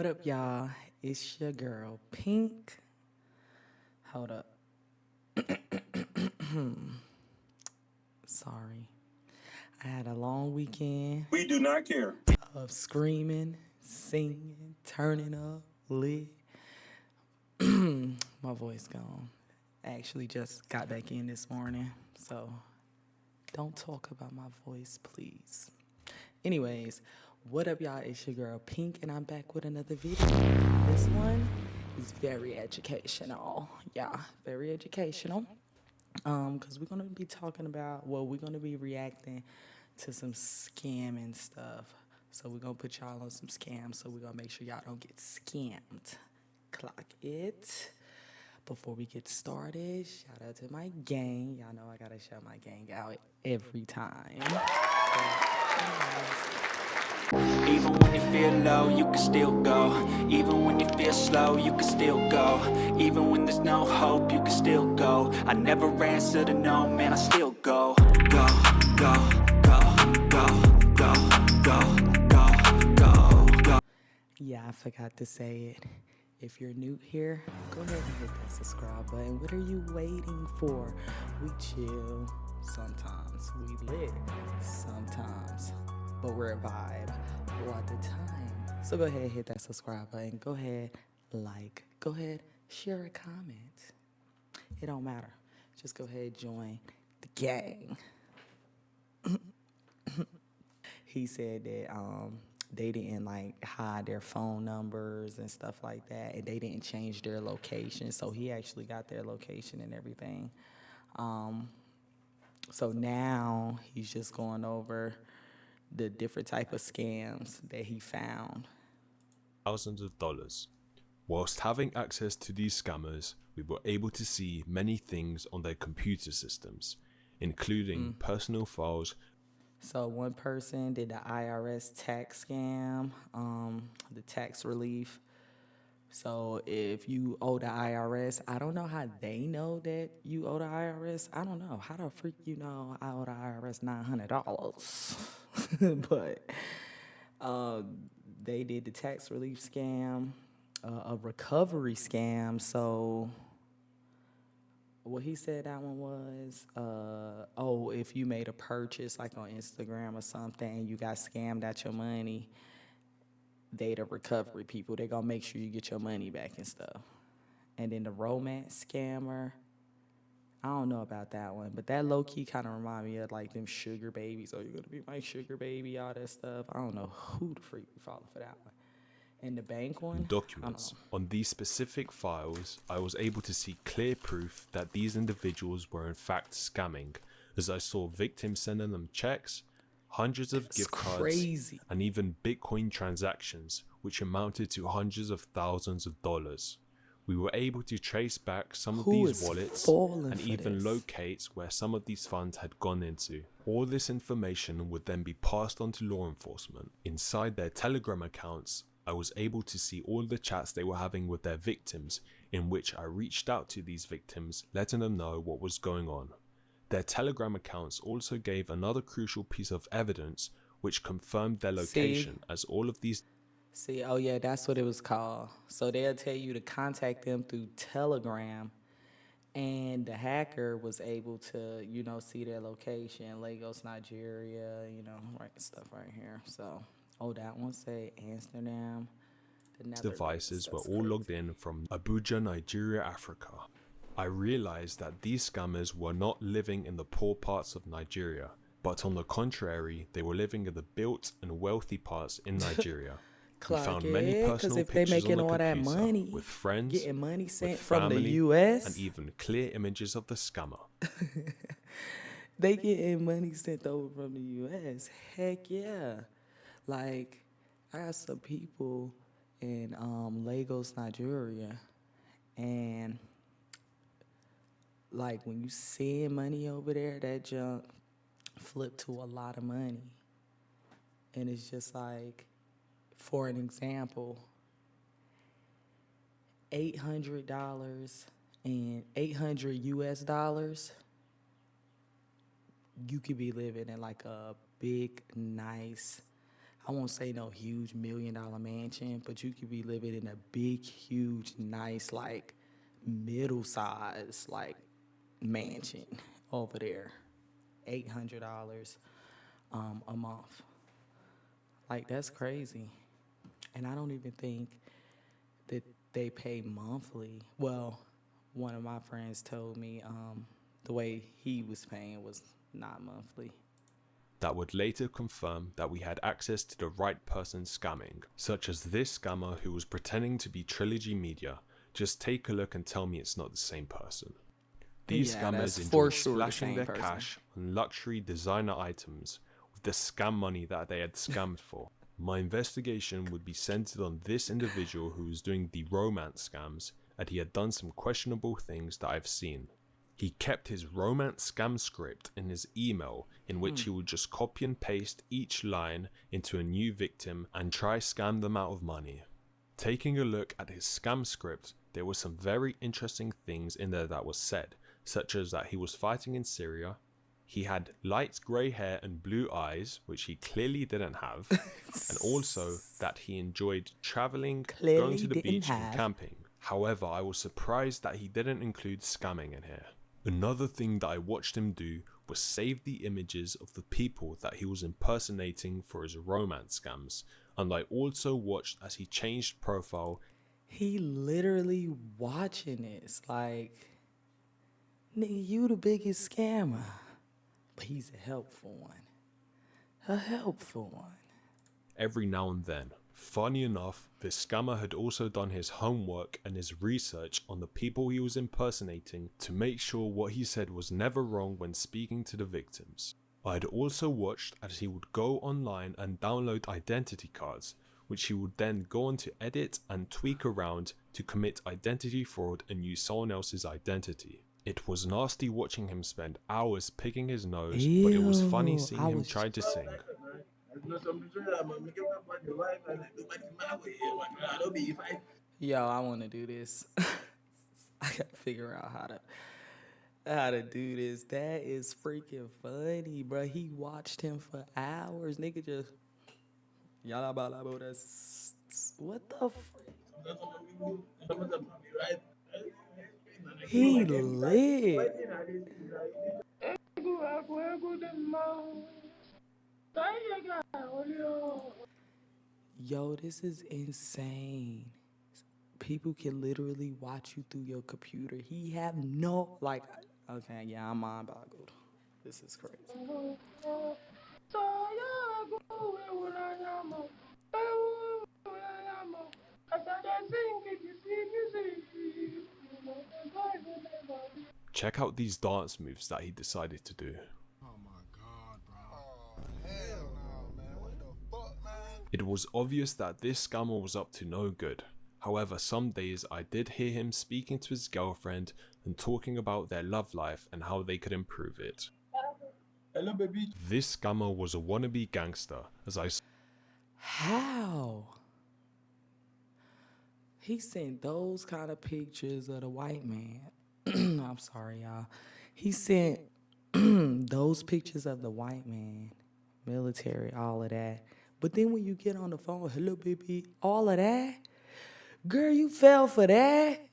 What up, y'all? It's your girl, Pink. Hold up. Sorry. I had a long weekend We do not care. of screaming, singing, turning up, lit. My voice gone. I actually just got back in this morning, so don't talk about my voice, please. Anyways, what up, y'all? It's your girl, Pink, and I'm back with another video. This one is very educational. Yeah, very educational. Because we're gonna be talking about, we're gonna be reacting to some scamming stuff. So we're gonna put y'all on some scams. So we're gonna make sure y'all don't get scammed. Clock it. Before we get started, shout out to my gang. Y'all know I gotta shout my gang out every time. Even when you feel low, you can still go. Even when you feel slow, you can still go. Even when there's no hope, you can still go. I never answer to no, man, I still go. Go, go, go, go, go, go, go, go, go. Yeah, I forgot to say it. If you're new here, go ahead and hit that subscribe button. What are you waiting for? We chill sometimes. We lit sometimes. But we're a vibe all the time. So go ahead and hit that subscribe button. Go ahead, like. Go ahead, share a comment. It don't matter. Just go ahead, join the gang. He said that they didn't like hide their phone numbers and stuff like that, and they didn't change their location. So he actually got their location and everything. So now he's just going over the different type of scams that he found. Thousands of dollars. Whilst having access to these scammers, we were able to see many things on their computer systems, including personal files. So one person did the IRS tax scam, the tax relief. So if you owe the IRS, I don't know how they know that you owe the IRS. I don't know. How the freak you know I owe the IRS $900? But they did the tax relief scam, a recovery scam. So what he said that one was, if you made a purchase like on Instagram or something and you got scammed out your money, they the recovery people. They gonna make sure you get your money back and stuff. And then the romance scammer, I don't know about that one, but that low key kind of remind me of like them sugar babies. Oh, you're gonna be my sugar baby, all that stuff. I don't know who the freak we follow for that one. And the bank one, Documents. On these specific files, I was able to see clear proof that these individuals were in fact scamming, as I saw victims sending them checks, hundreds of gift cards, and even Bitcoin transactions, which amounted to hundreds of thousands of dollars. We were able to trace back some of these wallets and even locate where some of these funds had gone into. All this information would then be passed on to law enforcement. Inside their Telegram accounts, I was able to see all the chats they were having with their victims, in which I reached out to these victims, letting them know what was going on. Their Telegram accounts also gave another crucial piece of evidence which confirmed their location, as all of these... Oh yeah, that's what it was called. So they'll tell you to contact them through Telegram, and the hacker was able to, see their location, Lagos, Nigeria, right stuff right here. So, that one say Amsterdam. Devices were all logged in from Abuja, Nigeria, Africa. I realized that these scammers were not living in the poor parts of Nigeria, but on the contrary, they were living in the built and wealthy parts in Nigeria. We found many personal pictures on the computer with friends, getting money sent with from family, the US, and even clear images of the scammer. They getting money sent over from the US. Heck yeah. Like, I got some people in Lagos, Nigeria, and like when you send money over there, that junk flip to a lot of money. And it's just like, for an example, $800 and 800 US dollars, you could be living in like a big, nice, I won't say no huge $1 million mansion, but you could be living in a big, huge, nice, like middle size, like mansion over there. $800 a month. Like, that's crazy. And I don't even think that they pay monthly. Well, one of my friends told me the way he was paying was not monthly. That would later confirm that we had access to the right person scamming, such as this scammer who was pretending to be Trilogy Media. Just take a look and tell me it's not the same person. These Yeah, that's scammers for enjoyed sure the splashing same their person. cash on luxury designer items with the scam money that they had scammed for. My investigation would be centered on this individual who was doing the romance scams, and he had done some questionable things that I've seen. He kept his romance scam script in his email, in which he would just copy and paste each line into a new victim and try scam them out of money. Taking a look at his scam script, there were some very interesting things in there that was said, such as that he was fighting in Syria, he had light grey hair and blue eyes, which he clearly didn't have, and also that he enjoyed travelling, going to the beach and camping. However, I was surprised that he didn't include scamming in here. Another thing that I watched him do was save the images of the people that he was impersonating for his romance scams, and I also watched as he changed profile. He literally watching this. Like, nigga, you the biggest scammer. But he's a helpful one. A helpful one. Every now and then. Funny enough, this scammer had also done his homework and his research on the people he was impersonating to make sure what he said was never wrong when speaking to the victims. I had also watched as he would go online and download identity cards, which he would then go on to edit and tweak around to commit identity fraud and use someone else's identity. It was nasty watching him spend hours picking his nose, but it was funny seeing him try to sing. Yo, I want to do this. I gotta figure out how to do this. That is freaking funny, bro. He watched him for hours. Nigga just what the he lit. Yo, this is insane. People can literally watch you through your computer. He have no, like, okay, yeah, I'm mind boggled. This is crazy. Check out these dance moves that he decided to do. Oh my god, bro. Oh, hell no, man. What the fuck, man? It was obvious that this scammer was up to no good. However, some days I did hear him speaking to his girlfriend and talking about their love life and how they could improve it. Hello, baby. This scammer was a wannabe gangster, as I saw. How? He sent those kind of pictures of the white man. I'm sorry, y'all. He sent those pictures of the white man, military, all of that. But then when you get on the phone, hello, baby, all of that? Girl, you fell for that?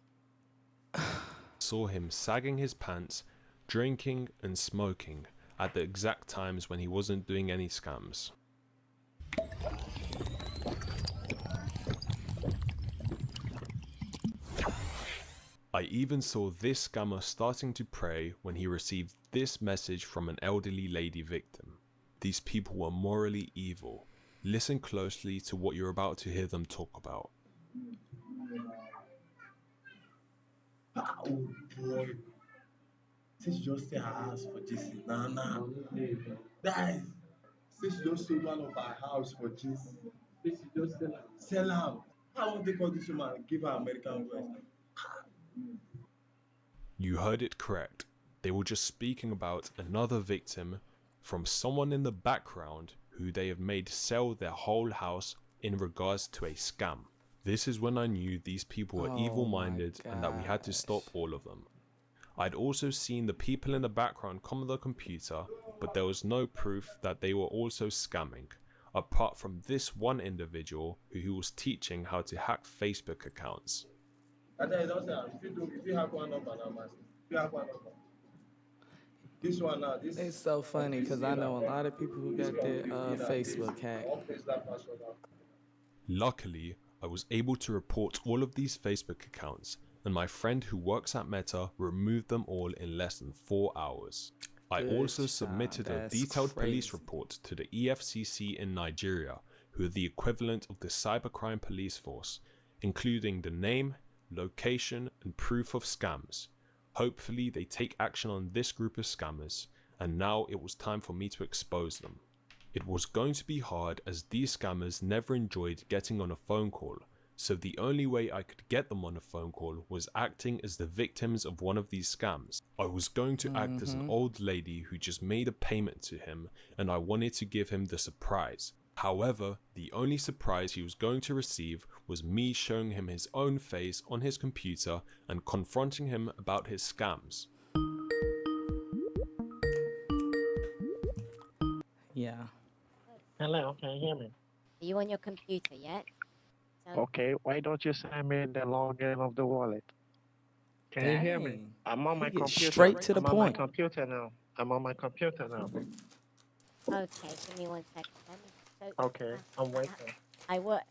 Saw him sagging his pants, drinking and smoking at the exact times when he wasn't doing any scams. I even saw this scammer starting to pray when he received this message from an elderly lady victim. These people were morally evil. Listen closely to what you're about to hear them talk about. Oh boy. Since you just say I asked for this, nah. Guys, since you just sold one of our house for this, since you just sell out. How won't they call this woman and give her American voice? You heard it correct. They were just speaking about another victim from someone in the background who they have made sell their whole house in regards to a scam. This is when I knew these people were evil-minded and that we had to stop all of them. I'd also seen the people in the background come on the computer, but there was no proof that they were also scamming. apart from this one individual who was teaching how to hack Facebook accounts. I tell you, don't say, if you have one number now, man, if you have one number. This one now, this It's so funny because I know a lot of people who this got one their will be Facebook hacked. I'll paste that password out. Luckily, I was able to report all of these Facebook accounts, and my friend who works at Meta removed them all in less than 4 hours. I Good also job. submitted a That's detailed police crazy. report to the EFCC in Nigeria, who are the equivalent of the cybercrime police force, including the name, location, and proof of scams. Hopefully they take action on this group of scammers, and now it was time for me to expose them. It was going to be hard as these scammers never enjoyed getting on a phone call, so the only way I could get them on a phone call was acting as the victims of one of these scams. I was going to act as an old lady who just made a payment to him, and I wanted to give him the surprise. However, the only surprise he was going to receive was me showing him his own face on his computer and confronting him about his scams. Yeah. Hello, can you hear me? Are you on your computer yet? So, Okay, why don't you send me the login of the wallet? Can you hear me? Dang. I'm on He my gets computer. straight to the I'm on my point. computer now. I'm on my computer now. okay, give me 1 second. Let me, so, Okay, I'm waiting. I work.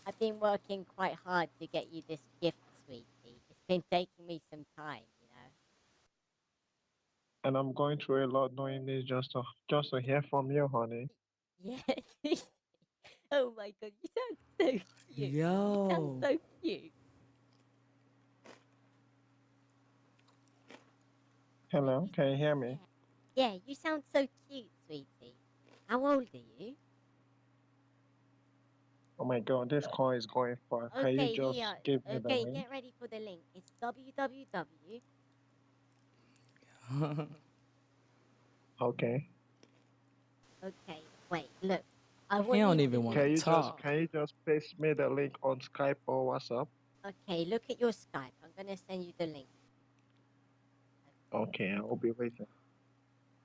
I've been working quite hard to get you this gift, sweetie. It's been taking me some time, you know. And I'm going through a lot doing this just to hear from you, honey. Yeah. Oh my god, you sound so cute. You sound Yo. so cute. Hello, can you hear me? Yeah, you sound so cute, sweetie. How old are you? Oh my god, this call is going fast. Can you Okay, just here. give me the Okay, link? get ready for the link. It's www. Okay. Okay, wait, look. I He want don't you even to want Can to you talk. just paste me the link on Skype or WhatsApp? Okay, look at your Skype. I'm gonna send you the link. Okay, I will be waiting.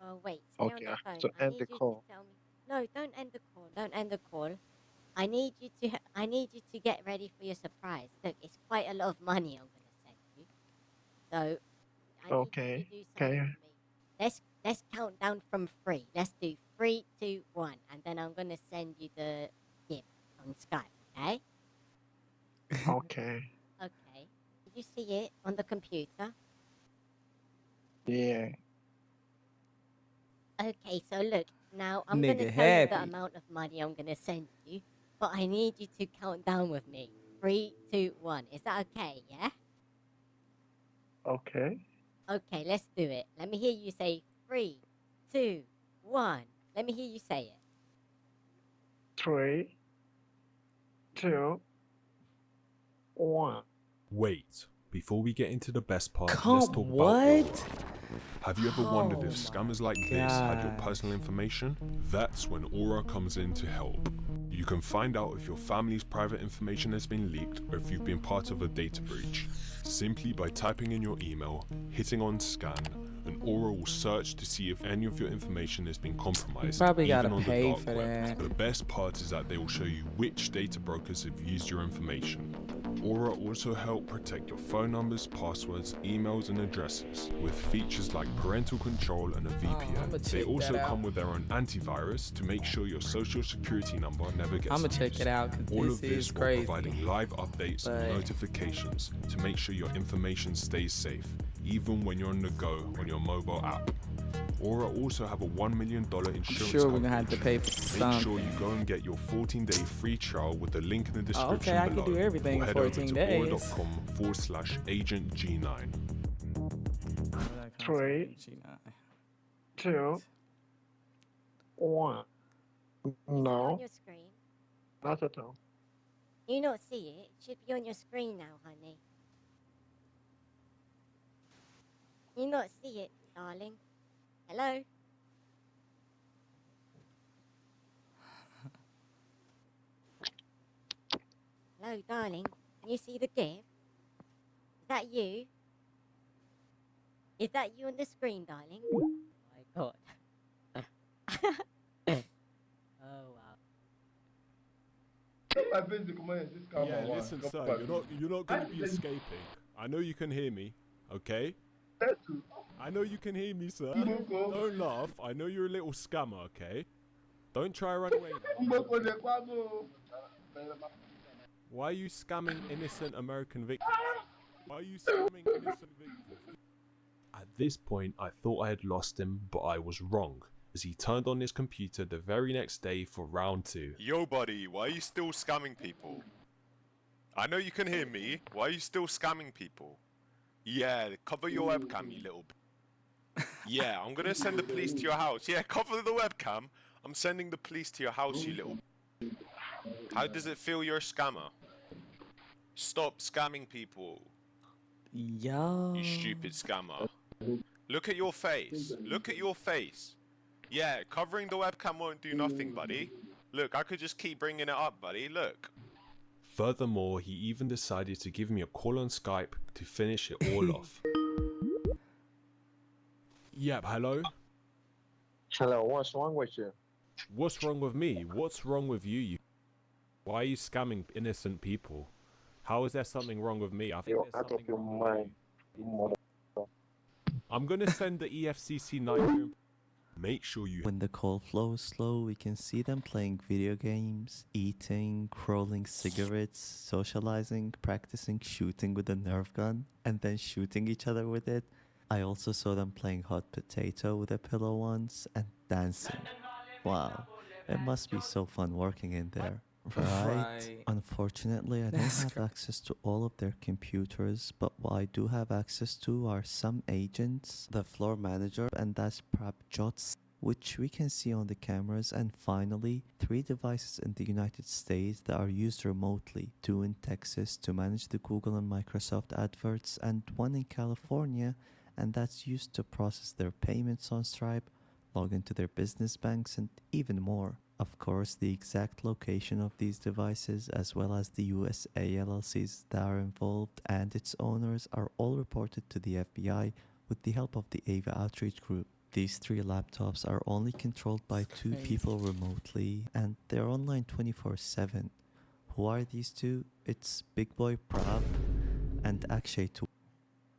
Oh wait, stay Okay, on I the phone. have to I end need the you call. to tell me. No, don't end the call. Don't end the call. I need you to. I need you to get ready for your surprise. Look, it's quite a lot of money I'm gonna send you. So I need you Okay, to do can something you? for me. Let's count down from 3. Let's do 3, 2, 1, and then I'm gonna send you the gift on Skype. Okay? Okay. Okay. Did you see it on the computer? Yeah. Okay, so look, now I'm Nigga gonna tell you the happy. amount of money I'm gonna send you, but I need you to count down with me. 3, 2, 1. Is that okay, yeah? Okay. Okay, let's do it. Let me hear you say 3, 2, 1. Let me hear you say it. 3, 2, 1. Wait, before we get into the best part, Come let's talk about what? Aura. Have you ever wondered if Oh scammers my like this had your gosh. personal information? That's when Aura comes in to help. You can find out if your family's private information has been leaked or if you've been part of a data breach, simply by typing in your email, hitting on scan, and Aura will search to see if any of your information has been compromised, Probably even gotta on the pay dark for web. that. The best part is that they will show you which data brokers have used your information. Aura also help protect your phone numbers, passwords, emails, and addresses with features like parental control and a VPN. I'ma They check also that out. come with their own antivirus to make sure your social security number never gets I'ma check used. it out because All this of this is while crazy. providing live updates and But- notifications to make sure your information stays safe, even when you're on the go on your mobile app. Aura also have a $1 million insurance Sure, we're gonna have to coverage. pay for Make something. sure you go and get your 14-day free trial with the link in the description okay, I can below. do everything Or in head 14 over to days. aura.com/agentg9. 3, 2, 1. Is it No, on your screen? not at all. Do you not see it? It should be on your screen now, honey. Do you not see it, darling? Hello? Hello, darling. Can you see the gift? Is that you? Is that you on the screen, darling? Oh my god. Oh wow. My face dey comot here, this camera Yeah, one. listen, Come sir, back. you're not gonna be escaping. I know you can hear me, okay? I know you can hear me, sir. Mboko. Don't laugh. I know you're a little scammer, okay? Don't try run away now. Mboko dey kwabo. Why are you scamming innocent American victims? Why are you scamming innocent victims? At this point, I thought I had lost him, but I was wrong, as he turned on his computer the very next day for round 2. Yo, buddy, why are you still scamming people? I know you can hear me. Why are you still scamming people? Yeah, cover your webcam, you little Yeah, I'm gonna send the police to your house. Yeah, cover the webcam. I'm sending the police to your house, you little How does it feel you're a scammer? Stop scamming people, Yo. you stupid scammer. Look at your face. Look at your face. Yeah, covering the webcam won't do nothing, buddy. Look, I could just keep bringing it up, buddy. Look. Furthermore, he even decided to give me a call on Skype to finish it all off. Yep, hello? Hello, what's wrong with you? What's wrong with me? What's wrong with you? Why are you scamming innocent people? How is there something wrong with me? I think You're there's out of something your wrong with mind. you. You mother- I'm gonna send the EFCC Nigerian. Make sure you. When the call flow is slow, we can see them playing video games, eating, rolling cigarettes, socializing, practicing shooting with a Nerf gun, and then shooting each other with it. I also saw them playing hot potato with a pillow once and dancing. Wow, it must be so fun working in there. Right. Unfortunately, I don't That's have access to all of their computers, but what I do have access to are some agents, the floor manager, and that's Prabjots, which we can see on the cameras, and finally, 3 devices in the United States that are used remotely, 2 in Texas to manage the Google and Microsoft adverts, and 1 in California, and that's used to process their payments on Stripe, log into their business banks, and even more. Of course, the exact location of these devices, as well as the USA LLCs that are involved and its owners, are all reported to the FBI with the help of the AVA Outreach Group. These 3 laptops are only controlled by 2 people remotely, and they're online 24/7. Who are these 2? It's Big Boy Prab and Akshay too.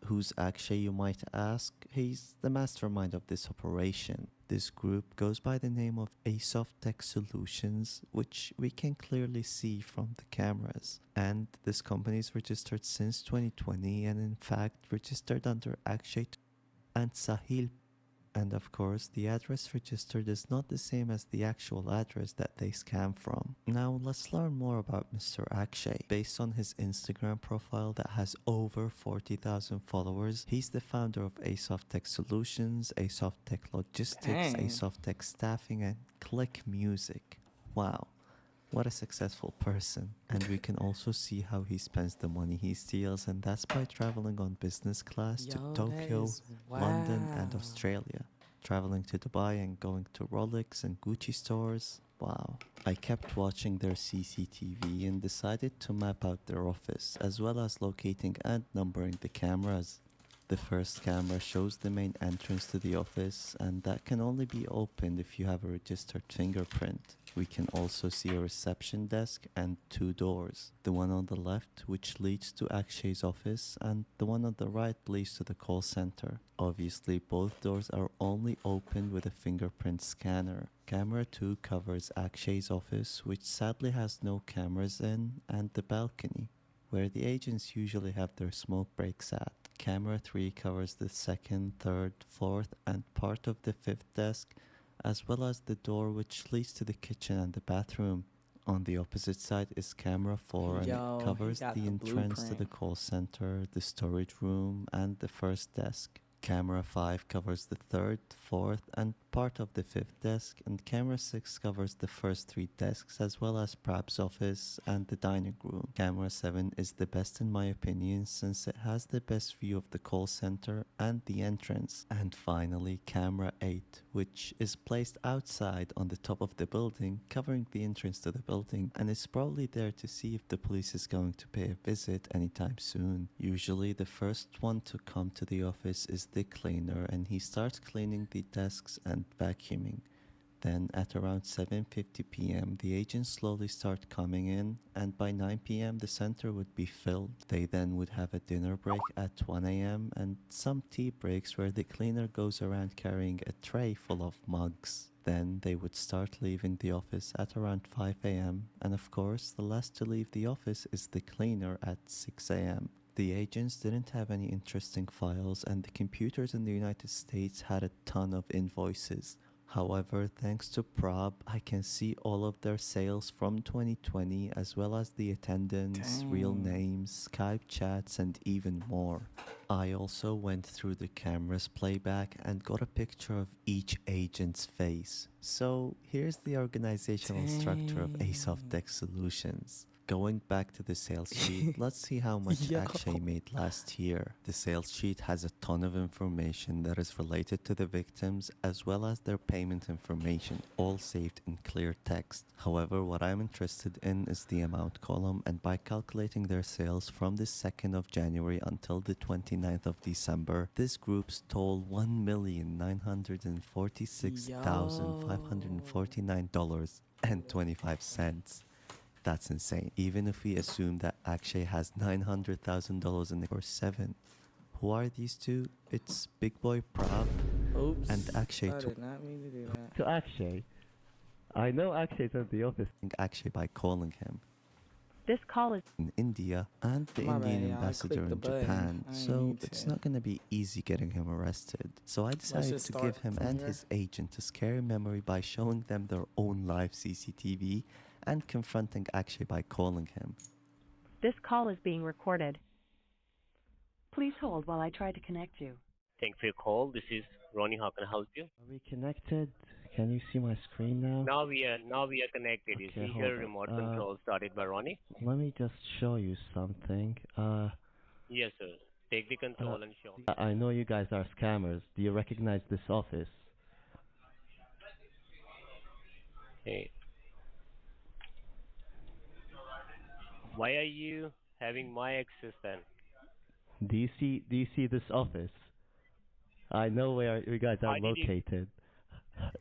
Who's Akshay, you might ask? He's the mastermind of this operation. This group goes by the name of Asoft Tech Solutions, which we can clearly see from the cameras. And this company is registered since 2020 and in fact registered under Akshay and Sahil. And of course, the address registered is not the same as the actual address that they scam from. Now, let's learn more about Mr. Akshay. Based on his Instagram profile that has over 40,000 followers, he's the founder of Asoft Tech Solutions, Asoft Tech Logistics, Dang. Asoft Tech Staffing, and Click Music. Wow. What a successful person. And we can also see how he spends the money he steals, and that's by traveling on business class to Yo, that Tokyo, is London, and wow. Australia. Traveling to Dubai and going to Rolex and Gucci stores. Wow. I kept watching their CCTV and decided to map out their office, as well as locating and numbering the cameras. The first camera shows the main entrance to the office, and that can only be opened if you have a registered fingerprint. We can also see a reception desk and 2 doors. The one on the left, which leads to Akshay's office, and the one on the right leads to the call center. Obviously, both doors are only opened with a fingerprint scanner. Camera 2 covers Akshay's office, which sadly has no cameras in, and the balcony, where the agents usually have their smoke breaks at. Camera 3 covers the 2nd, 3rd, 4th, and part of the 5th desk, as well as the door which leads to the kitchen and the bathroom. On the opposite side is camera 4, and Yo, it he covers got the the entrance to the blueprint. call center, the storage room, and the 1st desk. Camera 5 covers the 3rd, 4th, and part of the 5th desk, and camera 6 covers the first 3 desks as well as Prab's office and the dining room. Camera 7 is the best in my opinion since it has the best view of the call center and the entrance. And finally, camera 8, which is placed outside on the top of the building, covering the entrance to the building, and it's probably there to see if the police is going to pay a visit anytime soon. Usually the first one to come to the office is the cleaner, and he starts cleaning the desks and vacuuming. Then at around 7:50 p.m., the agents slowly start coming in, and by 9 p.m., the center would be filled. They then would have a dinner break at 1 a.m. and some tea breaks where the cleaner goes around carrying a tray full of mugs. Then they would start leaving the office at around 5 a.m. And of course, the last to leave the office is the cleaner at 6 a.m. The agents didn't have any interesting files, and the computers in the United States had a ton of invoices. However, thanks to Prob, I can see all of their sales from 2020 as well as the attendance, real names, Skype chats, and even more. I also went through the camera's playback and got a picture of each agent's face. So here's the organizational structure of Asoft Tech Solutions. Going back to the sales sheet, let's see how much Yo. Akshay made last year. The sales sheet has a ton of information that is related to the victims as well as their payment information, all saved in clear text. However, what I'm interested in is the amount column, and by calculating their sales from the 2nd of January until the 29th of December, this group stole $1,946,549.25. That's insane. Even if we assume that Akshay has $900,000 in the or 7. Who are these two? It's Big Boy Prab Oops. and Akshay I did not mean to do that. To Akshay. I know Akshay's at the office. Akshay by calling him This call is in India and the My Indian bad, y'all. I ambassador clicked the in button. Japan, I didn't so mean it's to. not going to be easy getting him arrested. So I decided just to start give him from and here. his agent a scary memory by showing them their own live CCTV and confronting Akshay by calling him. this call is being recorded. Please hold while I try to connect you. Thanks for your call. This is Ronnie. How can I help you? Are we connected? Can you see my screen now? Now we are connected. You Okay, see hold here on. remote control started by Ronnie. Let me just show you something. Yes, sir. Take the control and show. I know you guys are scammers. Do you recognize this office? Hey. Why are you having my access then? Do you see this office? I know where you guys are How did you- located.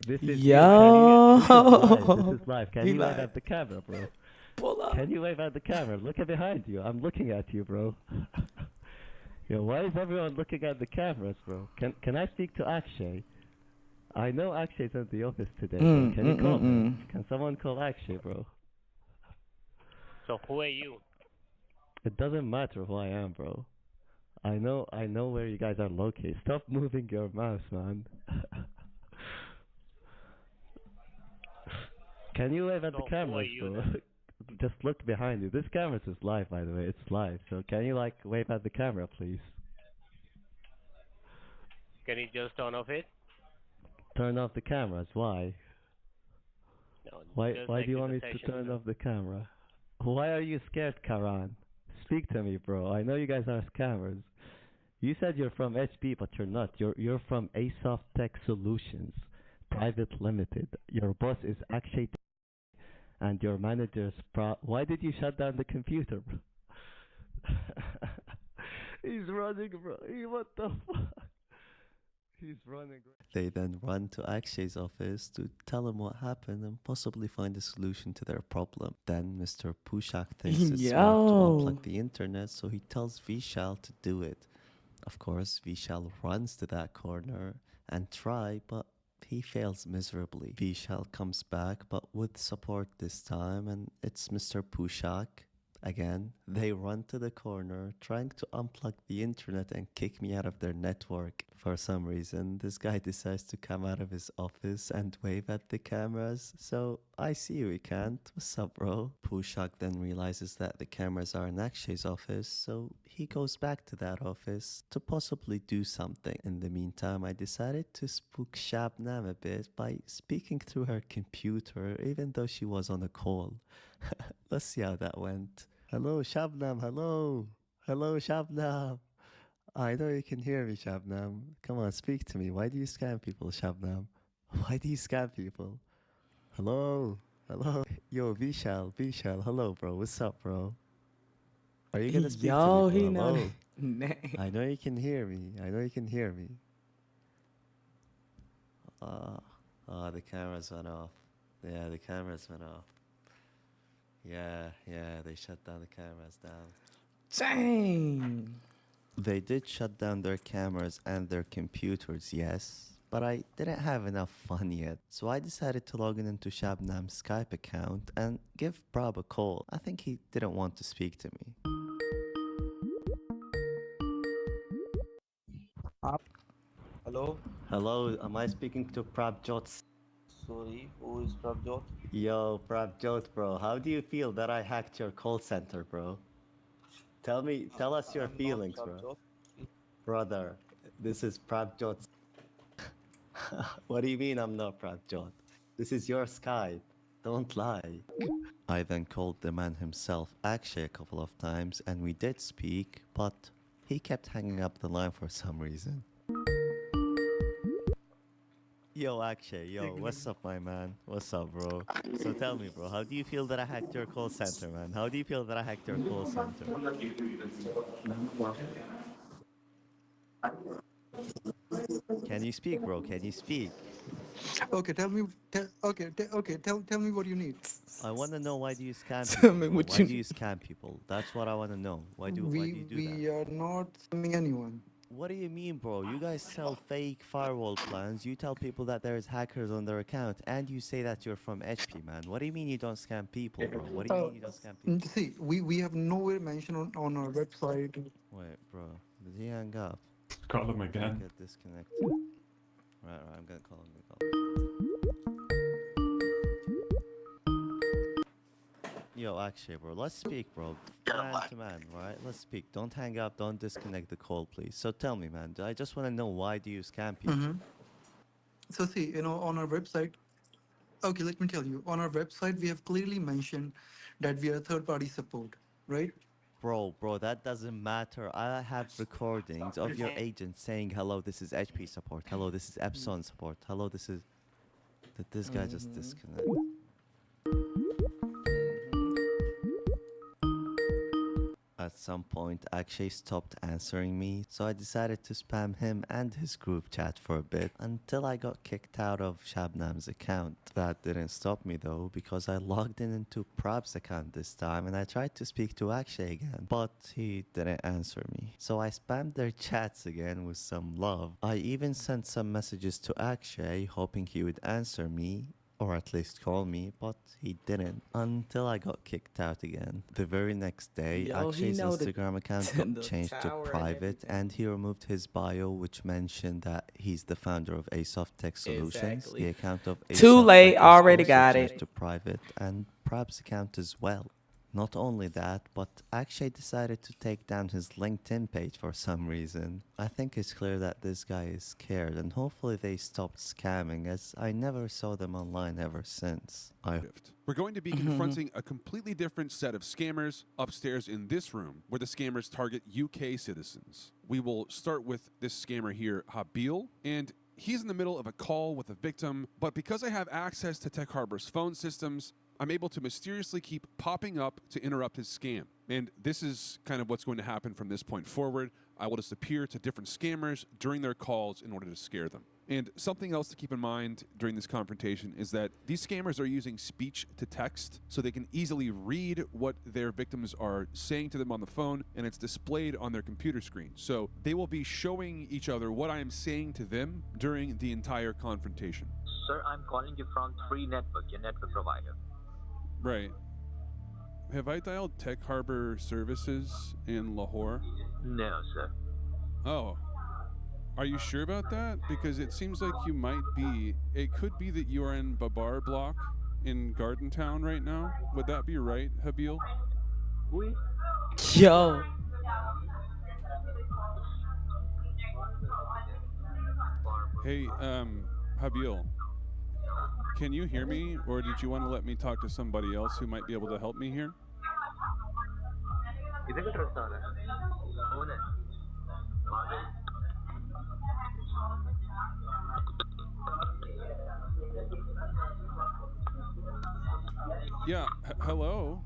This is Yo. This is live. Can He you wave live. at the camera, bro? Pull up. Can you wave at the camera? Look at behind you. I'm looking at you, bro. Yo, why is everyone looking at the cameras, bro? Can I speak to Akshay? I know Akshay's at the office today, bro. Can you call him? Can someone call Akshay, bro? So who are you? It doesn't matter who I am, bro. I know where you guys are located. Stop moving your mouse, man. Can you wave at So the who are cameras, you bro? then? Just look behind you. This camera is live, by the way. It's live. So can you wave at the camera, please? Can you just turn off it? Turn off the cameras. Why? No. Why just do you exit want me the to session, turn sir. off the camera? Why are you scared, Karan? Speak to me, bro. I know you guys are scammers. You said you're from HP, but you're not. You're from Asoft Tech Solutions, Private Limited. Your boss is Akshay, and your manager's Why did you shut down the computer, bro? He's running, bro. What the fuck? He's running. They then run to Akshay's office to tell him what happened and possibly find a solution to their problem. Then Mr. Pushak thinks it's smart to Yo. unplug the internet, so he tells Vishal to do it. Of course, Vishal runs to that corner and try, but he fails miserably. Vishal comes back, but with support this time, and it's Mr. Pushak. Again, they run to the corner, trying to unplug the internet and kick me out of their network. For some reason, this guy decides to come out of his office and wave at the cameras, so I see we can't. What's up, bro? Pushak then realizes that the cameras are in Akshay's office, so he goes back to that office to possibly do something. In the meantime, I decided to spook Shabnam a bit by speaking through her computer, even though she was on a call. Let's see how that went. Hello, Shabnam. Hello. Hello, Shabnam. I know you can hear me, Shabnam. Come on, speak to me. Why do you scam people, Shabnam? Why do you scam people? Hello. Hello. Yo, Vishal. Hello, bro. What's up, bro? Are you gonna speak Yo, to me, he bro? know Hello. the name. I know you can hear me. Oh, the cameras went off. Yeah, the cameras went off. Yeah, they shut down the cameras down. Dang. They did shut down their cameras and their computers, yes, but I didn't have enough fun yet, so I decided to log in into Shabnam's Skype account and give Prab a call. I think he didn't want to speak to me. Hello? Hello, am I speaking to Prabjot? Sorry, who is Prabjot? Yo, Prabjot, bro, how do you feel that I hacked your call center, bro? Tell us your feelings, bro. Brother, this is Prabjot. What do you mean I'm not Prabjot? This is your Skype. Don't lie. I then called the man himself, Akshay, a couple of times, and we did speak, but he kept hanging up the line for some reason. Yo, Akshay, yo, what's up, my man? What's up, bro? So tell me, bro, how do you feel that I hacked your call center, man? How do you feel that I hacked your call center? Can you speak, bro? Can you speak? Okay, tell me what you need. I want to know, why do you scam Tell people? me Bro? what Why you do you scam people? That's what I want to know. Why do you do that? We are not scamming anyone. What do you mean, bro? You guys sell fake firewall plans. You tell people that there's hackers on their account, and you say that you're from HP, man. What do you mean you don't scam people, bro? What do you mean you don't scam people? See, we have nowhere mentioned on our website. Wait, bro. Did he hang up? Call him again. Get disconnected. Right, I'm gonna call him. Yo, Akshay, bro, let's speak, bro. Man to man, right? Let's speak. Don't hang up. Don't disconnect the call, please. So tell me, man. I just want to know, why do you scam people? So see, on our website, okay, let me tell you. On our website, we have clearly mentioned that we are third-party support, right? Bro, that doesn't matter. I have recordings of your agent saying, hello, this is HP support. Hello, this is Epson support. Hello, this is... Did this guy just disconnect? At some point, Akshay stopped answering me, so I decided to spam him and his group chat for a bit until I got kicked out of Shabnam's account. That didn't stop me though, because I logged in into Prab's account this time and I tried to speak to Akshay again, but he didn't answer me. So I spammed their chats again with some love. I even sent some messages to Akshay hoping he would answer me, or at least call me, but he didn't, until I got kicked out again. The very next day, Yo, he Akshay's know the- Instagram account the got changed to tower and private, and he removed his bio, which mentioned that he's the founder of Asoft Tech Solutions. Exactly. The account of Too Asoft late, Tech was already also got changed it. to private, and Prab's account as well. Not only that, but Akshay decided to take down his LinkedIn page for some reason. I think it's clear that this guy is scared, and hopefully they stopped scamming, as I never saw them online ever since. We're going to be confronting a completely different set of scammers upstairs in this room, where the scammers target UK citizens. We will start with this scammer here, Habil, and he's in the middle of a call with a victim, but because I have access to Tech Harbor's phone systems, I'm able to mysteriously keep popping up to interrupt his scam. And this is kind of what's going to happen from this point forward. I will just appear to different scammers during their calls in order to scare them. And something else to keep in mind during this confrontation is that these scammers are using speech to text, so they can easily read what their victims are saying to them on the phone, and it's displayed on their computer screen. So they will be showing each other what I am saying to them during the entire confrontation. Sir, I'm calling you from Free Network, your network provider. Right. Have I dialed Tech Harbor Services in Lahore? No, sir. Oh. Are you sure about that? Because it seems like you might be. It could be that you are in Babar Block in Garden Town right now. Would that be right, Habil? Oui. Yo. Hey, Habil. Can you hear me, or did you want to let me talk to somebody else who might be able to help me here? Yeah, hello?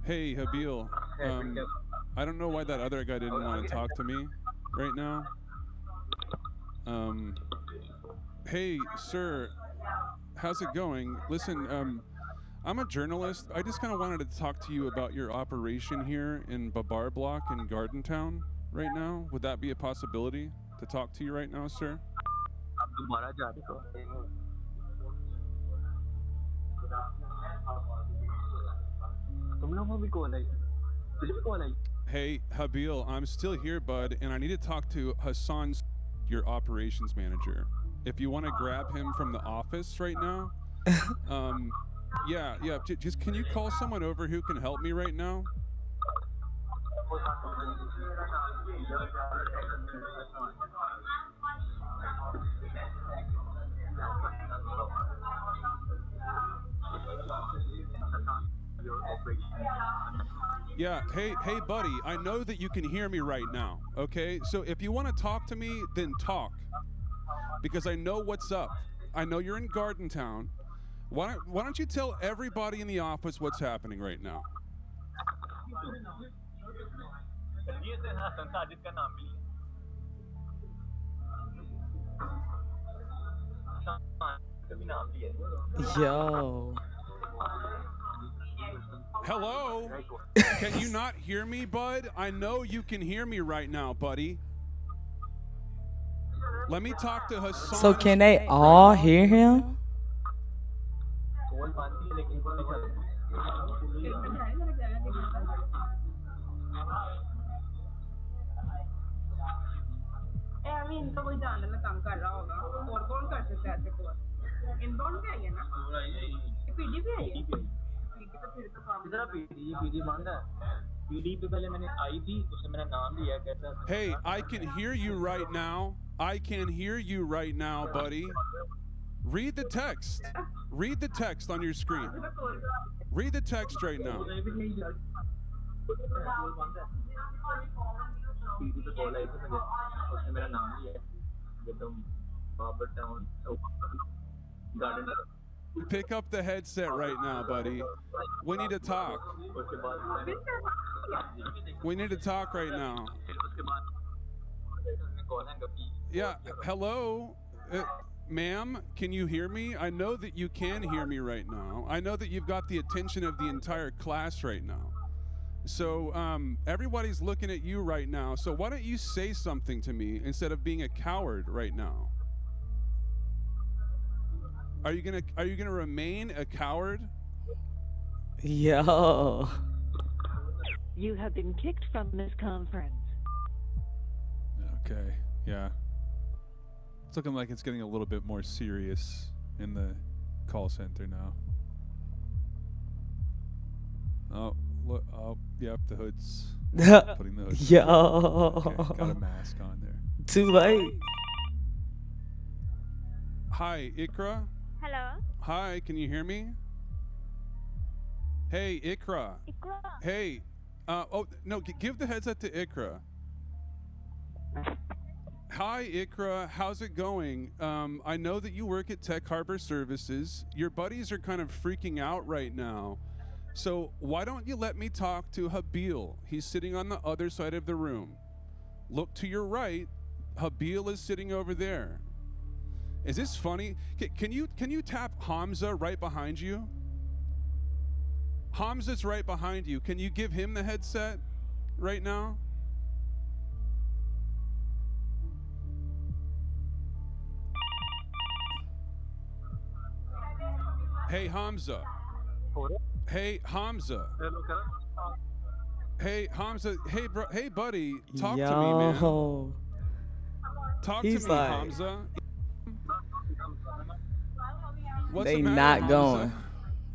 Hey, Habil. I don't know why that other guy didn't want to talk to me right now. Hey, sir, how's it going? Listen, I'm a journalist. I just kind of wanted to talk to you about your operation here in Babar Block in Garden Town right now. Would that be a possibility to talk to you right now, sir? Hey, Habil, I'm still here, bud, and I need to talk to Hassan, your operations manager. If you want to grab him from the office right now, yeah, just can you call someone over who can help me right now? Yeah, hey, buddy, I know that you can hear me right now, okay? So if you want to talk to me, then talk. Because I know what's up. I know you're in Garden Town. Why don't you tell everybody in the office what's happening right now? Yo. Hello? Can you not hear me, bud? I know you can hear me right now, buddy. Let me talk to Hassan. So can they all hear him? Hey, I can hear you right now. I can hear you right now, buddy. Read the text. Read the text on your screen. Read the text right now. Pick up the headset right now, buddy. We need to talk. We need to talk right now. Yeah, hello? Ma'am, can you hear me? I know that you can hear me right now. I know that you've got the attention of the entire class right now. So everybody's looking at you right now. So why don't you say something to me instead of being a coward right now? Are you gonna remain a coward? Yo. You have been kicked from this conference. Okay, yeah. It's looking like it's getting a little bit more serious in the call center now. Oh, look! Oh, yep, the hood's putting the hood. Yo. Okay, got a mask on there. Too late. Hi, Ikra. Hello. Hi, can you hear me? Hey, Ikra. Ikra. Hey. Oh no! Give the headset to Ikra. Hi, Ikra. How's it going? I know that you work at Tech Harbor Services. Your buddies are kind of freaking out right now. So why don't you let me talk to Habil? He's sitting on the other side of the room. Look to your right. Habil is sitting over there. Is this funny? Can you tap Hamza right behind you? Hamza's right behind you. Can you give him the headset right now? Hey, Hamza. Hey, Hamza. Hey, Hamza. Hey, bro. Hey, buddy. Talk to me, man. Talk He's to me, like, Hamza. What's they the matter, not Hamza? going.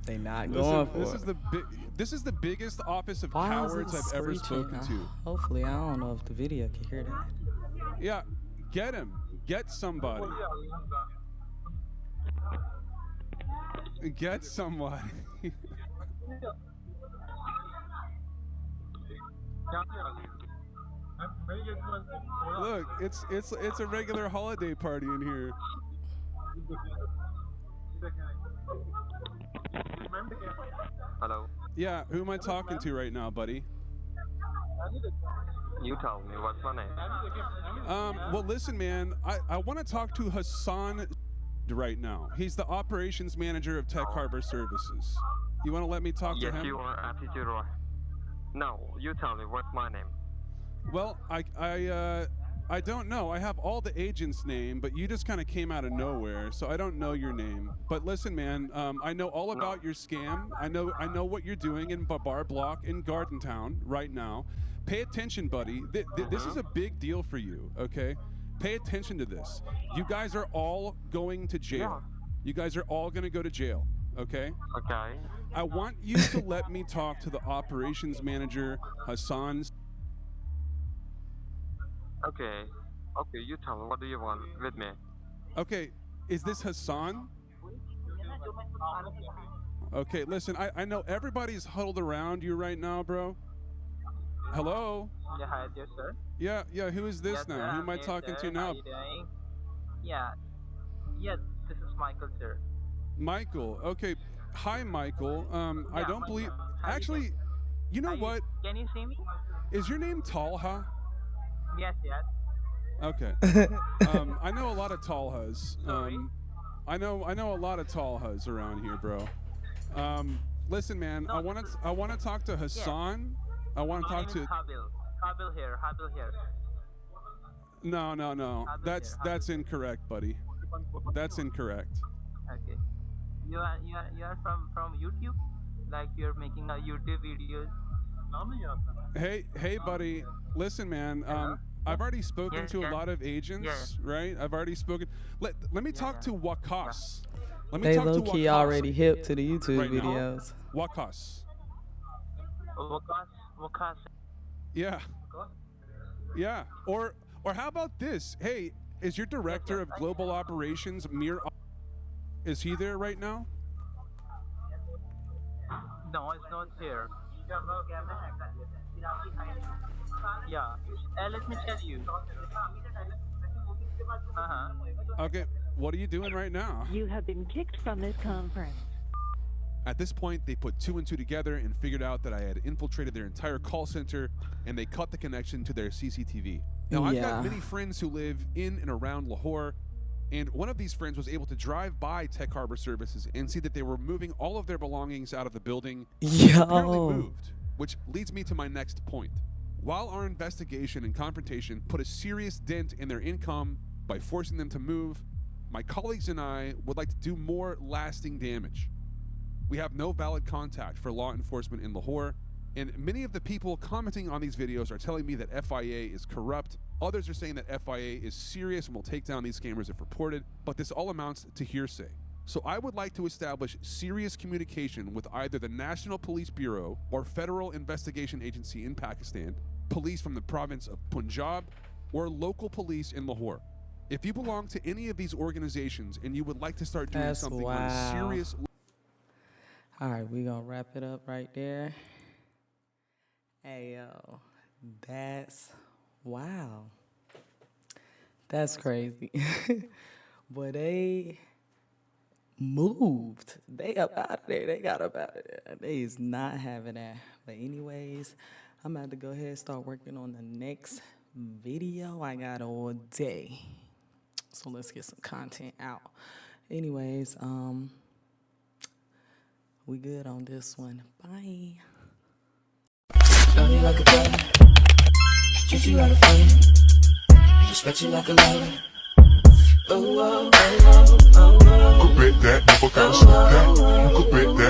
They not going for it. This is the biggest office of Why is cowards it I've ever screeching? spoken to. Hopefully, I don't know if the video can hear that. Yeah, get him. Get somebody. Get somebody. Look, it's a regular holiday party in here. Hello. Yeah, who am I talking to right now, buddy? You tell me, what's my name? Well, listen, man, I want to talk to Hassan. right now. He's the operations manager of Tech Harbor Services. You want to let me talk to Yes, him? you are absolutely right. Now, you tell me what's my name. Well, I don't know. I have all the agents' name, but you just kind of came out of nowhere, so I don't know your name. But listen, man, I know all about your scam. I know what you're doing in Bar Block in Garden Town right now. Pay attention, buddy. This is a big deal for you, okay? Pay attention to this. You guys are all going to jail. You guys are all going to go to jail, okay? Okay. I want you to let me talk to the operations manager, Hassan. Okay. Okay, you tell me, what do you want with me? Okay, is this Hassan? Okay, listen, I know everybody's huddled around you right now, bro. Hello? Yeah, hi there, sir. Yeah, who is this Yes, now? sir, Who am I I'm here, talking sir. to How now? you doing? Yeah. Yes, this is Michael, sir. Michael. Okay. Hi, Michael. I Yeah, don't believe. Michael. How you Actually, doing? you know How you- what? Can you see me? Is your name Talha? Yes, yes. Okay. I know a lot of Talhas. I know a lot of Talhas around here, bro. Listen, man. I want to talk to Hassan. I want to My talk name to. is Habil. Habil here. Habil here. No. That's incorrect, buddy. That's incorrect. Okay. You are from YouTube? Like you're making a YouTube videos? Hey, buddy. Listen, man. I've already spoken Yes, to a yes. lot of agents, right? I've already spoken. Let me talk to Wakas. Let me They talk to low key Wakas already hip to the YouTube right now. videos. Wakas. Wakas. Yeah. Yeah. Or how about this? Hey, is your director of global operations Mir? Is he there right now? No, it's not here. Yeah. Let me tell you. Okay. What are you doing right now? You have been kicked from this conference. At this point, they put 2 and 2 together and figured out that I had infiltrated their entire call center, and they cut the connection to their CCTV. Now, I've got many friends who live in and around Lahore, and one of these friends was able to drive by Tech Harbor Services and see that they were moving all of their belongings out of the building. Apparently moved, which leads me to my next point. While our investigation and confrontation put a serious dent in their income by forcing them to move, my colleagues and I would like to do more lasting damage. We have no valid contact for law enforcement in Lahore, and many of the people commenting on these videos are telling me that FIA is corrupt. Others are saying that FIA is serious and will take down these scammers if reported, but this all amounts to hearsay. So I would like to establish serious communication with either the National Police Bureau or Federal Investigation Agency in Pakistan, police from the province of Punjab, or local police in Lahore. If you belong to any of these organizations and you would like to start doing something on a serious... All right, we gonna wrap it up right there. Hey, yo, that's wow. That's crazy. But they moved. They up out of there. They got up out of there. They is not having that. But anyways, I'm about to go ahead and start working on the next video. I got all day. So let's get some content out. Anyways, we good on this one. Bye. Love you like a brother, treat you like a friend, respect you like a lover. Oh, oh, oh, oh, oh, oh. You could bet that, never gotta stop that. You could bet that.